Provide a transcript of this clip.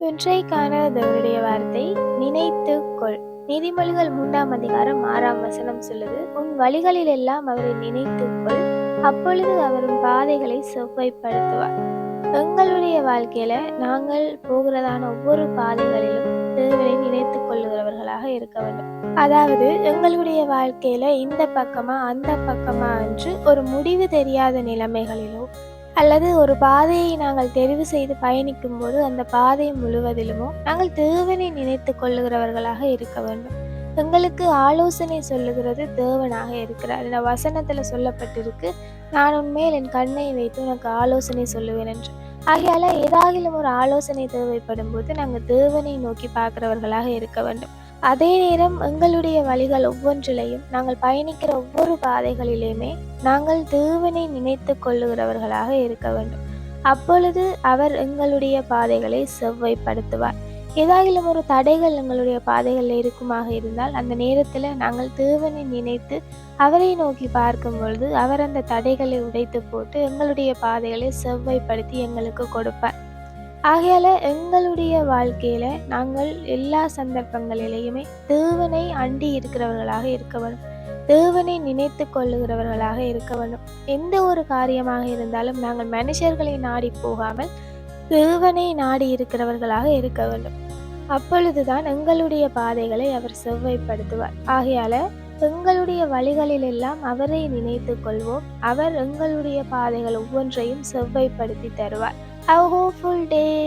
இன்றைக்கான தேவனுடைய வார்த்தை நினைத்து கொள். நீதிமொழிகள் 3 அதிகாரம் 6 சொல்லுது, உன் வழிகளில் எல்லாம் அவரை நினைத்துக் கொள், அப்பொழுது அவர் உன் பாதைகளை செவ்வாய்ப்படுத்துவார். எங்களுடைய வாழ்க்கையில நாங்கள் போகிறதான ஒவ்வொரு பாதைகளிலும் தேவனை நினைத்துக் கொள்ளுகிறவர்களாக இருக்க வேண்டும். அதாவது எங்களுடைய வாழ்க்கையில இந்த பக்கமா அந்த பக்கமா என்று ஒரு முடிவு தெரியாத நிலைமைகளிலோ அல்லது ஒரு பாதையை நாங்கள் தெரிவு செய்து பயணிக்கும் போது அந்த பாதை முழுவதிலுமோ நாங்கள் தேவனை நினைத்து கொள்ளுகிறவர்களாக இருக்க வேண்டும். எங்களுக்கு ஆலோசனை சொல்லுகிறது தேவனாக இருக்கிறார். இந்த வசனத்துல சொல்லப்பட்டிருக்கு, நான் உன்மேல் என் கண்ணை வைத்து உனக்கு ஆலோசனை சொல்லுவேன் என்று. ஆகையால ஏதாகிலும் ஒரு ஆலோசனை தேவைப்படும் போது நாங்கள் தேவனை நோக்கி பார்க்கிறவர்களாக இருக்க வேண்டும். அதே நேரம் எங்களுடைய வழிகள் ஒவ்வொன்றிலையும் நாங்கள் பயணிக்கிற ஒவ்வொரு பாதைகளிலுமே நாங்கள் தேவனை நினைத்து கொள்ளுகிறவர்களாக இருக்க வேண்டும். அப்பொழுது அவர் எங்களுடைய பாதைகளை செவ்வாய்ப்படுத்துவார். ஏதாகிலும் ஒரு தடைகள் எங்களுடைய பாதைகளில் இருக்குமாக இருந்தால் அந்த நேரத்தில் நாங்கள் தேவனை நினைத்து அவரை நோக்கி பார்க்கும் பொழுது அவர் அந்த தடைகளை உடைத்து போட்டு எங்களுடைய பாதைகளை செவ்வாய்ப்படுத்தி எங்களுக்கு கொடுப்பார். ஆகையால எங்களுடைய வாழ்க்கையில நாங்கள் எல்லா சந்தர்ப்பங்களிலேயுமே தேவனை அண்டி இருக்கிறவர்களாக இருக்க வேண்டும். தேவனை நினைத்து கொள்ளுகிறவர்களாக இருக்க வேண்டும். எந்த ஒரு காரியமாக இருந்தாலும் நாங்கள் மனுஷர்களை நாடி போகாமல் தேவனை நாடி இருக்கிறவர்களாக இருக்க வேண்டும். அப்பொழுதுதான் எங்களுடைய பாதைகளை அவர் செவ்வாய்ப்படுத்துவார். ஆகையால எங்களுடைய வழிகளில் எல்லாம் அவரை நினைத்து கொள்வோம். அவர் எங்களுடைய பாதைகள் ஒவ்வொன்றையும் செவ்வாய்ப்படுத்தி தருவார். Have a hopeful day.